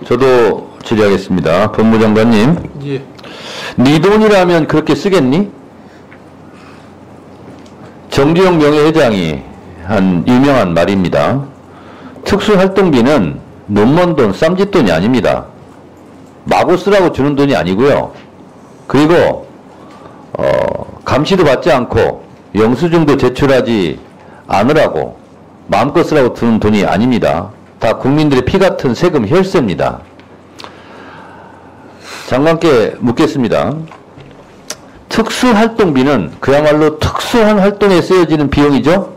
저도 질의하겠습니다. 법무장관님. 예. 네 돈이라면 그렇게 쓰겠니? 정주영 명예회장이 한 유명한 말입니다. 특수활동비는 눈먼 돈, 쌈짓돈이 아닙니다. 마구 쓰라고 주는 돈이 아니고요. 그리고 감시도 받지 않고 영수증도 제출하지 않으라고 마음껏 쓰라고 드는 돈이 아닙니다. 다 국민들의 피 같은 세금 혈세입니다. 장관께 묻겠습니다. 특수활동비는 그야말로 특수한 활동에 쓰여지는 비용이죠?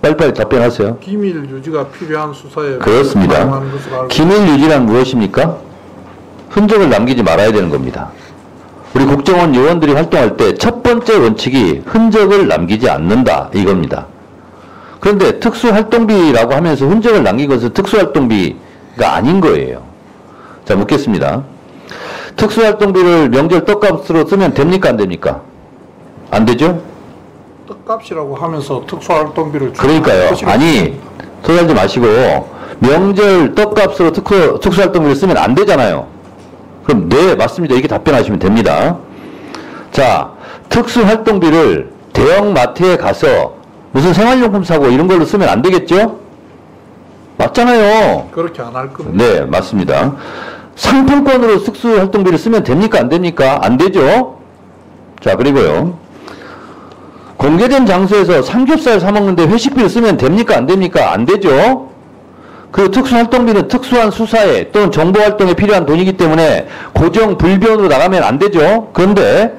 빨리빨리 답변하세요. 기밀 유지가 필요한 수사에 그렇습니다. 기밀 유지란 무엇입니까? 흔적을 남기지 말아야 되는 겁니다. 우리 국정원 요원들이 활동할 때 첫 번째 원칙이 흔적을 남기지 않는다 이겁니다. 그런데 특수활동비라고 하면서 흔적을 남긴 것은 특수활동비가 아닌 거예요. 자, 묻겠습니다. 특수활동비를 명절 떡값으로 쓰면 됩니까 안 됩니까? 안 되죠? 떡값이라고 하면서 특수활동비를 그러니까요. 아니, 소리하지 마시고 명절 떡값으로 특수활동비를 쓰면 안 되잖아요. 그럼 네, 맞습니다. 이렇게 답변하시면 됩니다. 자, 특수활동비를 대형마트에 가서 무슨 생활용품 사고 이런 걸로 쓰면 안 되겠죠? 맞잖아요. 그렇게 안 할 겁니다. 네, 맞습니다. 상품권으로 특수활동비를 쓰면 됩니까? 안 됩니까? 안 되죠? 자, 그리고요. 공개된 장소에서 삼겹살 사먹는데 회식비를 쓰면 됩니까? 안 됩니까? 안 되죠? 그 특수활동비는 특수한 수사에 또는 정보활동에 필요한 돈이기 때문에 고정 불변으로 나가면 안 되죠? 그런데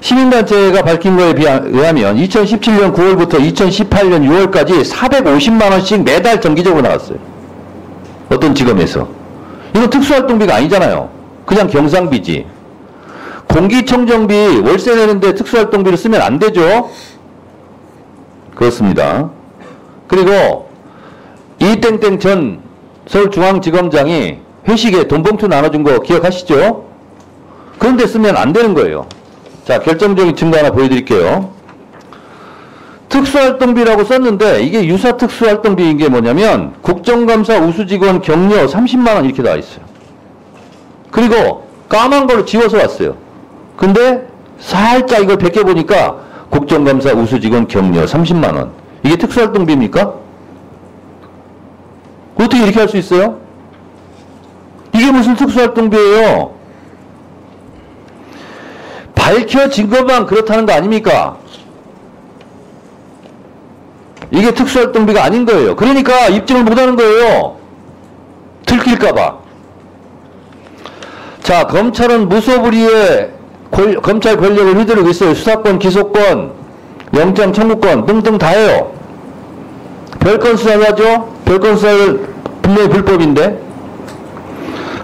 시민단체가 밝힌 거에 의하면 2017년 9월부터 2018년 6월까지 450만원씩 매달 정기적으로 나왔어요. 어떤 직업에서. 이건 특수활동비가 아니잖아요. 그냥 경상비지. 공기청정비 월세 내는데 특수활동비를 쓰면 안 되죠? 그렇습니다. 그리고 이땡땡 전 서울중앙지검장이 회식에 돈봉투 나눠준 거 기억하시죠? 그런데 쓰면 안 되는 거예요. 자, 결정적인 증거 하나 보여드릴게요. 특수활동비라고 썼는데 이게 유사 특수활동비인 게 뭐냐면 국정감사 우수직원 격려 30만원 이렇게 나와 있어요. 그리고 까만 걸로 지워서 왔어요. 근데 살짝 이걸 벗겨보니까 국정감사 우수직원 격려 30만원. 이게 특수활동비입니까? 어떻게 이렇게 할 수 있어요? 이게 무슨 특수활동비예요? 밝혀진 것만 그렇다는 거 아닙니까? 이게 특수활동비가 아닌 거예요. 그러니까 입증을 못하는 거예요. 들킬까봐. 자, 검찰은 무소불위의 검찰 권력을 휘두르고 있어요. 수사권, 기소권, 영장 청구권 등등 다 해요. 별건 수사를 하죠. 별건 수사를 분명히 불법인데.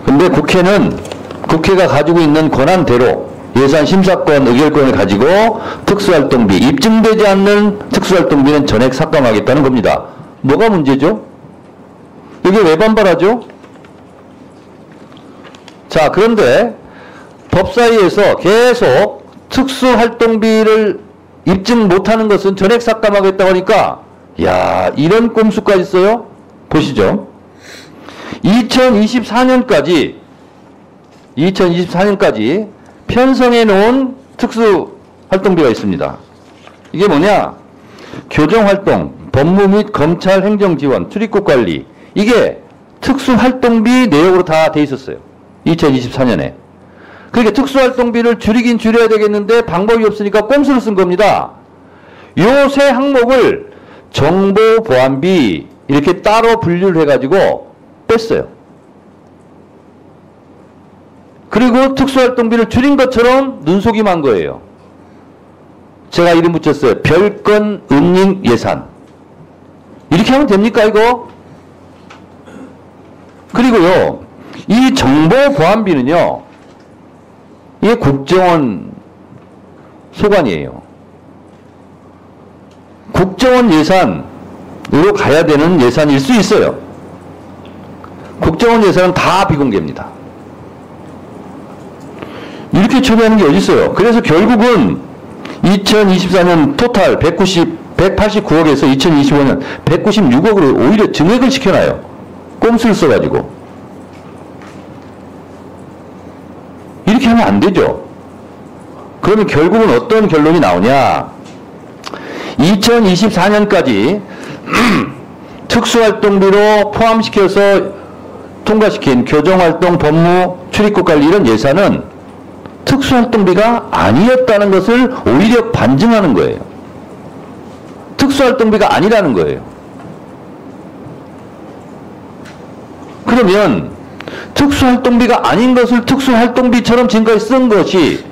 근데 국회가 가지고 있는 권한대로 예산 심사권, 의결권을 가지고 특수활동비, 입증되지 않는 특수활동비는 전액 삭감하겠다는 겁니다. 뭐가 문제죠? 이게 왜 반발하죠? 자, 그런데 법사위에서 계속 특수활동비를 입증 못하는 것은 전액 삭감하겠다고 하니까 야, 이런 꼼수까지 써요? 보시죠. 2024년까지 편성해 놓은 특수활동비가 있습니다. 이게 뭐냐? 교정활동, 법무 및 검찰 행정지원, 출입국 관리. 이게 특수활동비 내역으로 다 돼 있었어요. 2024년에. 그러니까 특수활동비를 줄이긴 줄여야 되겠는데 방법이 없으니까 꼼수를 쓴 겁니다. 요 세 항목을 정보보안비 이렇게 따로 분류를 해가지고 뺐어요. 그리고 특수활동비를 줄인 것처럼 눈속임한 거예요. 제가 이름 붙였어요. 별건 은닉 예산. 이렇게 하면 됩니까 이거? 그리고요. 이 정보보안비는요. 이게 국정원 소관이에요. 국정원 예산으로 가야 되는 예산일 수 있어요. 국정원 예산은 다 비공개입니다. 이렇게 처리하는 게 어디 있어요? 그래서 결국은 2024년 토탈 189억에서 2025년 196억으로 오히려 증액을 시켜놔요. 꼼수를 써가지고. 하면 안 되죠. 그러면 결국은 어떤 결론이 나오냐? 2024년까지 특수활동비로 포함시켜서 통과시킨 교정활동, 법무, 출입국 관리 이런 예산은 특수활동비가 아니었다는 것을 오히려 반증하는 거예요. 특수활동비가 아니라는 거예요. 그러면 특수활동비가 아닌 것을 특수활동비처럼 지금까지 쓴 것이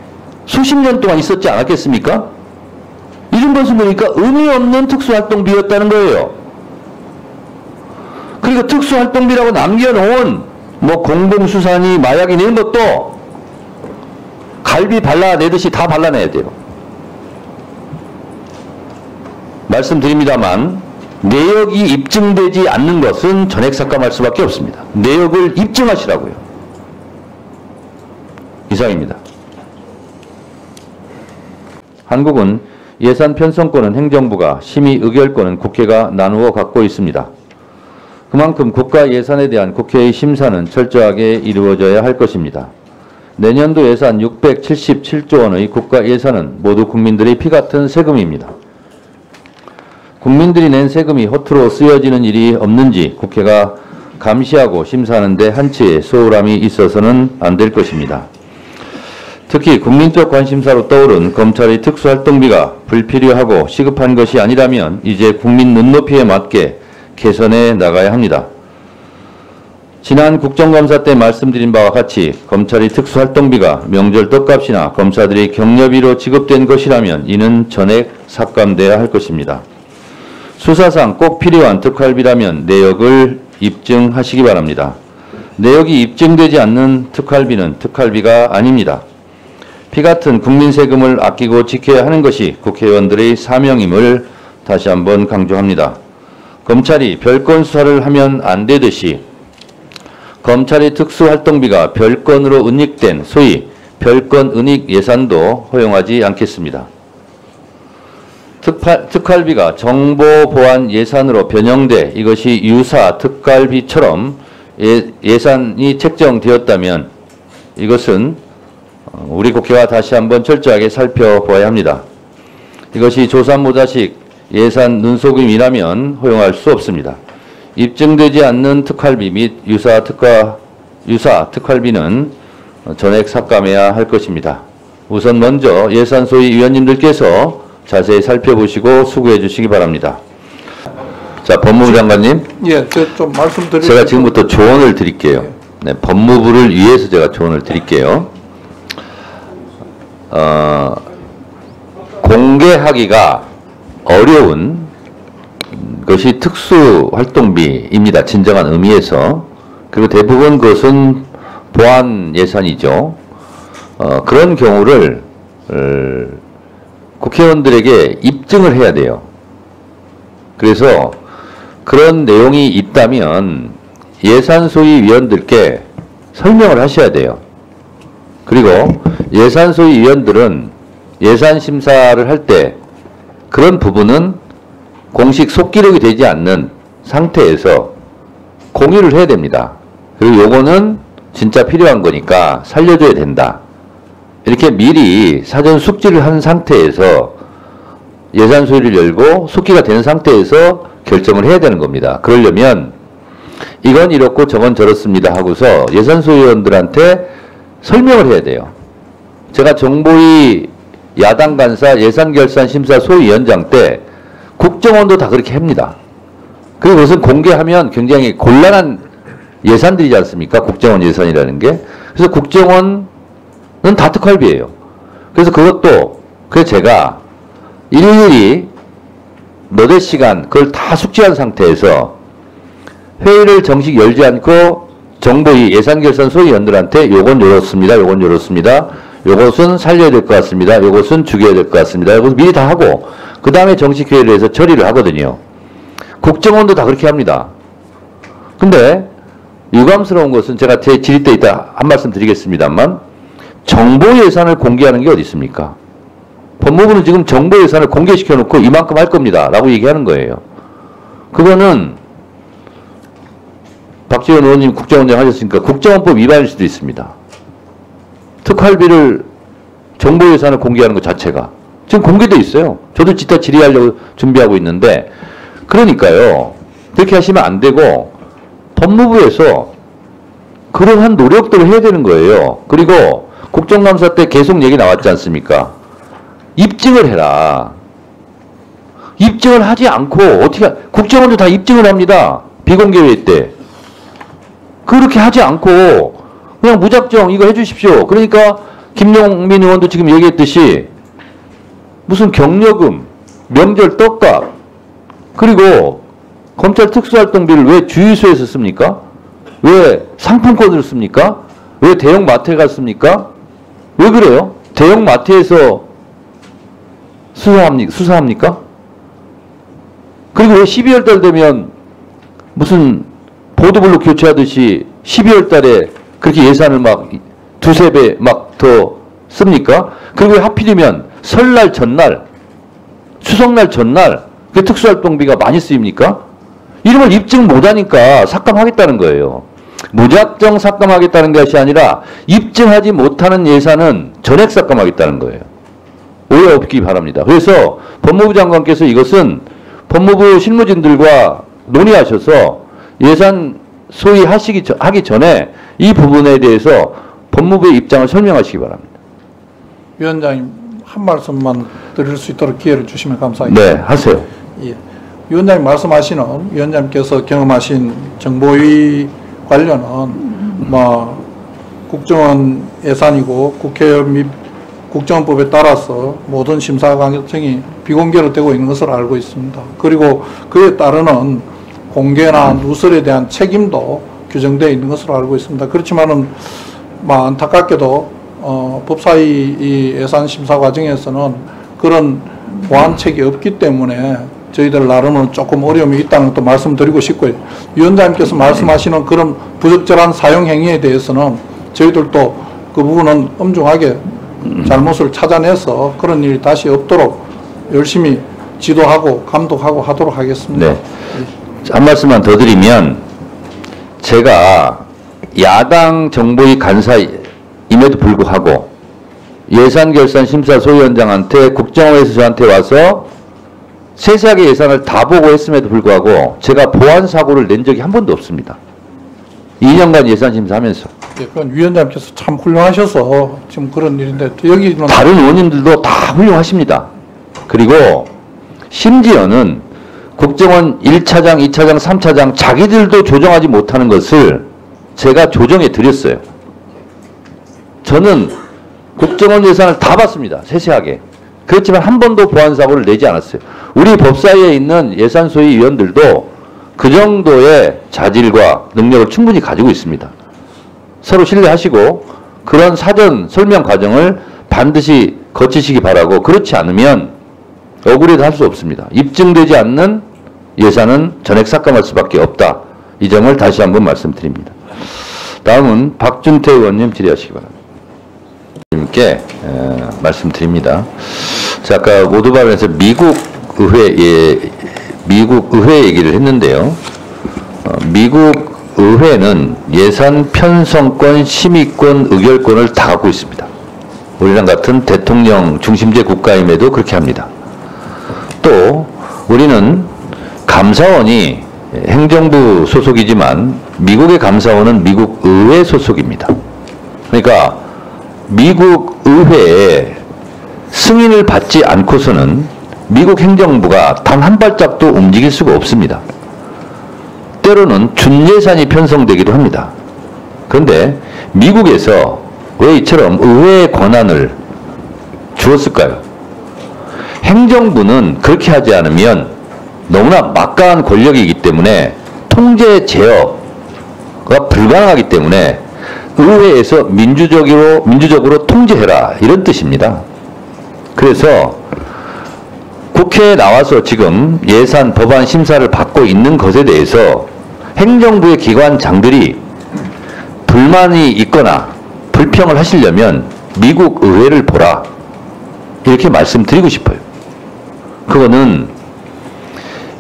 수십 년 동안 있었지 않았겠습니까? 이런 것은 그러니까 의미 없는 특수활동비였다는 거예요. 그리고 특수활동비라고 남겨놓은 뭐 공공수산이 마약이니 이런 것도 갈비 발라내듯이 다 발라내야 돼요. 말씀드립니다만 내역이 입증되지 않는 것은 전액삭감할 수밖에 없습니다. 내역을 입증하시라고요. 이상입니다. 한국은 예산 편성권은 행정부가, 심의 의결권은 국회가 나누어 갖고 있습니다. 그만큼 국가 예산에 대한 국회의 심사는 철저하게 이루어져야 할 것입니다. 내년도 예산 677조 원의 국가 예산은 모두 국민들의 피 같은 세금입니다. 국민들이 낸 세금이 허투루 쓰여지는 일이 없는지 국회가 감시하고 심사하는 데 한치의 소홀함이 있어서는 안 될 것입니다. 특히 국민적 관심사로 떠오른 검찰의 특수활동비가 불필요하고 시급한 것이 아니라면 이제 국민 눈높이에 맞게 개선해 나가야 합니다. 지난 국정감사 때 말씀드린 바와 같이 검찰의 특수활동비가 명절 떡값이나 검사들의 격려비로 지급된 것이라면 이는 전액 삭감돼야 할 것입니다. 수사상 꼭 필요한 특활비라면 내역을 입증하시기 바랍니다. 내역이 입증되지 않는 특활비는 특활비가 아닙니다. 피 같은 국민 세금을 아끼고 지켜야 하는 것이 국회의원들의 사명임을 다시 한번 강조합니다. 검찰이 별건 수사를 하면 안 되듯이 검찰의 특수활동비가 별건으로 은닉된 소위 별건 은닉 예산도 허용하지 않겠습니다. 특활비가 정보보안 예산으로 변형돼 이것이 유사 특활비처럼 예산이 책정되었다면 이것은 우리 국회가 다시 한번 철저하게 살펴보아야 합니다. 이것이 조삼모자식 예산 눈속임이라면 허용할 수 없습니다. 입증되지 않는 특활비 및 유사 특활비는 전액 삭감해야 할 것입니다. 우선 먼저 예산소위 위원님들께서 자세히 살펴보시고 수고해 주시기 바랍니다. 자, 법무부 장관님. 예, 좀 말씀드릴 제가 지금부터 조언을 드릴게요. 네, 법무부를 위해서 제가 조언을 드릴게요. 공개하기가 어려운 것이 특수활동비입니다. 진정한 의미에서. 그리고 대부분 그것은 보안 예산이죠. 그런 경우를 국회의원들에게 입증을 해야 돼요. 그래서 그런 내용이 있다면 예산소위 위원들께 설명을 하셔야 돼요. 그리고 예산소위 위원들은 예산심사를 할 때 그런 부분은 공식 속기록이 되지 않는 상태에서 공유를 해야 됩니다. 그리고 요거는 진짜 필요한 거니까 살려줘야 된다. 이렇게 미리 사전 숙지를 한 상태에서 예산소위를 열고 숙기가 된 상태에서 결정을 해야 되는 겁니다. 그러려면 이건 이렇고 저건 저렇습니다 하고서 예산소위원들한테 설명을 해야 돼요. 제가 정보위 야당간사 예산결산심사 소위원장 때 국정원도 다 그렇게 합니다. 그리고 그것은 공개하면 굉장히 곤란한 예산들이지 않습니까? 국정원 예산이라는 게. 그래서 국정원은 다 특활비예요. 그래서 그것도 그래서 제가 일일이 몇몇 시간 그걸 다 숙지한 상태에서 회의를 정식 열지 않고 정보위 예산결산 소위원들한테 요건 요렇습니다. 요건 요렇습니다. 요것은 살려야 될 것 같습니다. 요것은 죽여야 될 것 같습니다. 요것은 미리 다 하고 그 다음에 정식 회의를 해서 처리를 하거든요. 국정원도 다 그렇게 합니다. 근데 유감스러운 것은 제가 제 질의 때 이따 한 말씀 드리겠습니다만 정보 예산을 공개하는 게 어디 있습니까? 법무부는 지금 정보 예산을 공개시켜 놓고 이만큼 할 겁니다. 라고 얘기하는 거예요. 그거는 박지원 의원님 국정원장 하셨으니까 국정원법 위반일 수도 있습니다. 특활비를 정보 예산을 공개하는 것 자체가 지금 공개돼 있어요. 저도 진짜 질의하려고 준비하고 있는데 그러니까요. 그렇게 하시면 안 되고 법무부에서 그러한 노력들을 해야 되는 거예요. 그리고 국정감사 때 계속 얘기 나왔지 않습니까? 입증을 해라. 입증을 하지 않고 어떻게 국정원도 다 입증을 합니다. 비공개회의 때. 그렇게 하지 않고 그냥 무작정 이거 해주십시오. 그러니까 김용민 의원도 지금 얘기했듯이 무슨 경력금, 명절 떡값 그리고 검찰 특수활동비를 왜 주유소에서 씁니까? 왜 상품권으로 씁니까? 왜 대형 마트에 갔습니까? 왜 그래요? 대형 마트에서 수사합니까? 그리고 왜 12월 달 되면 무슨 보도블록 교체하듯이 12월 달에 그렇게 예산을 막 두세 배 막 더 씁니까? 그리고 왜 하필이면 설날 전날, 추석날 전날 그 특수활동비가 많이 쓰입니까? 이런 걸 입증 못하니까 삭감하겠다는 거예요. 무작정 삭감하겠다는 것이 아니라 입증하지 못하는 예산은 전액 삭감하겠다는 거예요. 오해 없기 바랍니다. 그래서 법무부 장관께서 이것은 법무부 실무진들과 논의하셔서 예산 소위 하기 전에 이 부분에 대해서 법무부의 입장을 설명하시기 바랍니다. 위원장님 한 말씀만 드릴 수 있도록 기회를 주시면 감사하겠습니다. 네, 하세요. 예. 위원장님 말씀하시는 위원장님께서 경험하신 정보위 관련은 뭐 국정원 예산이고 국회의원 및 국정원법에 따라서 모든 심사 과정이 비공개로 되고 있는 것으로 알고 있습니다. 그리고 그에 따르는 공개나 누설에 대한 책임도 규정되어 있는 것으로 알고 있습니다. 그렇지만은 안타깝게도 법사위 이 예산 심사 과정에서는 그런 보완책이 없기 때문에 저희들 나름은 조금 어려움이 있다는 것도 말씀드리고 싶고요. 위원장님께서 말씀하시는 그런 부적절한 사용 행위에 대해서는 저희들도 그 부분은 엄중하게 잘못을 찾아내서 그런 일이 다시 없도록 열심히 지도하고 감독하고 하도록 하겠습니다. 네. 한 말씀만 더 드리면 제가 야당 정보위 간사임에도 불구하고 예산결산심사 소위원장한테 국정원에서 저한테 와서 세세하게 예산을 다 보고 했음에도 불구하고 제가 보안 사고를 낸 적이 한 번도 없습니다. 2년간 예산심사하면서. 예, 그건 위원장님께서 참 훌륭하셔서 지금 그런 일인데 여기는 다른 의원님들도 다 훌륭하십니다. 그리고 심지어는 국정원 1차장, 2차장, 3차장 자기들도 조정하지 못하는 것을 제가 조정해 드렸어요. 저는 국정원 예산을 다 봤습니다. 세세하게. 그렇지만 한 번도 보안사고를 내지 않았어요. 우리 법사위에 있는 예산소위 위원들도 그 정도의 자질과 능력을 충분히 가지고 있습니다. 서로 신뢰하시고 그런 사전 설명 과정을 반드시 거치시기 바라고 그렇지 않으면 억울해도 할 수 없습니다. 입증되지 않는 예산은 전액 삭감할 수밖에 없다. 이 점을 다시 한번 말씀드립니다. 다음은 박준태 의원님 질의하시기 바랍니다. 님께 말씀드립니다. 자, 아까 모두 발언에서 미국 의회 얘기를 했는데요. 미국 의회는 예산 편성권, 심의권, 의결권을 다 갖고 있습니다. 우리랑 같은 대통령 중심제 국가임에도 그렇게 합니다. 또 우리는 감사원이 행정부 소속이지만 미국의 감사원은 미국 의회 소속입니다. 그러니까 미국 의회에 승인을 받지 않고서는 미국 행정부가 단 한 발짝도 움직일 수가 없습니다. 때로는 준예산이 편성되기도 합니다. 그런데 미국에서 왜 이처럼 의회의 권한을 주었을까요? 행정부는 그렇게 하지 않으면 너무나 막강한 권력이기 때문에 통제 제어가 불가능하기 때문에 의회에서 민주적으로 통제해라 이런 뜻입니다. 그래서 국회에 나와서 지금 예산 법안 심사를 받고 있는 것에 대해서 행정부의 기관장들이 불만이 있거나 불평을 하시려면 미국 의회를 보라 이렇게 말씀드리고 싶어요. 그거는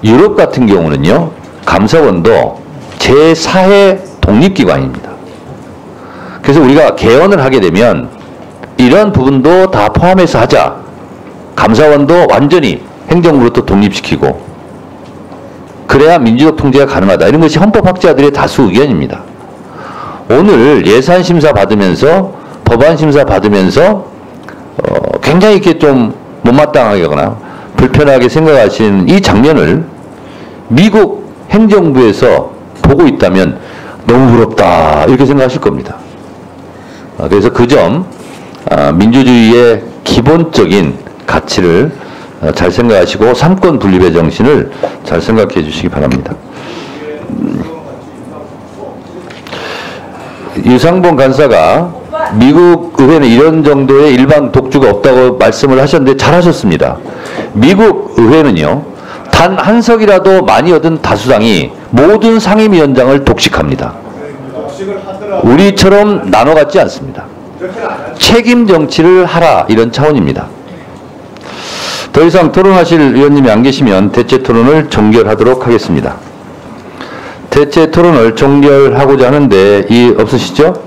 유럽 같은 경우는요, 감사원도 제4의 독립기관입니다. 그래서 우리가 개헌을 하게 되면 이런 부분도 다 포함해서 하자. 감사원도 완전히 행정부로부터 독립시키고 그래야 민주적 통제가 가능하다. 이런 것이 헌법학자들의 다수 의견입니다. 오늘 예산심사 받으면서 법안심사 받으면서 굉장히 이렇게 좀 못마땅하거나 불편하게 생각하시는 이 장면을 미국 행정부에서 보고 있다면 너무 부럽다 이렇게 생각하실 겁니다. 그래서 그 점 민주주의의 기본적인 가치를 잘 생각하시고 삼권 분립의 정신을 잘 생각해 주시기 바랍니다. 유상봉 간사가 미국 의회는 이런 정도의 일반 독주가 없다고 말씀을 하셨는데 잘하셨습니다. 미국 의회는요, 단 한 석이라도 많이 얻은 다수당이 모든 상임위원장을 독식합니다. 우리처럼 나눠 갖지 않습니다. 책임 정치를 하라 이런 차원입니다. 더 이상 토론하실 의원님이 안 계시면 대체 토론을 종결하도록 하겠습니다. 대체 토론을 종결하고자 하는데 없으시죠?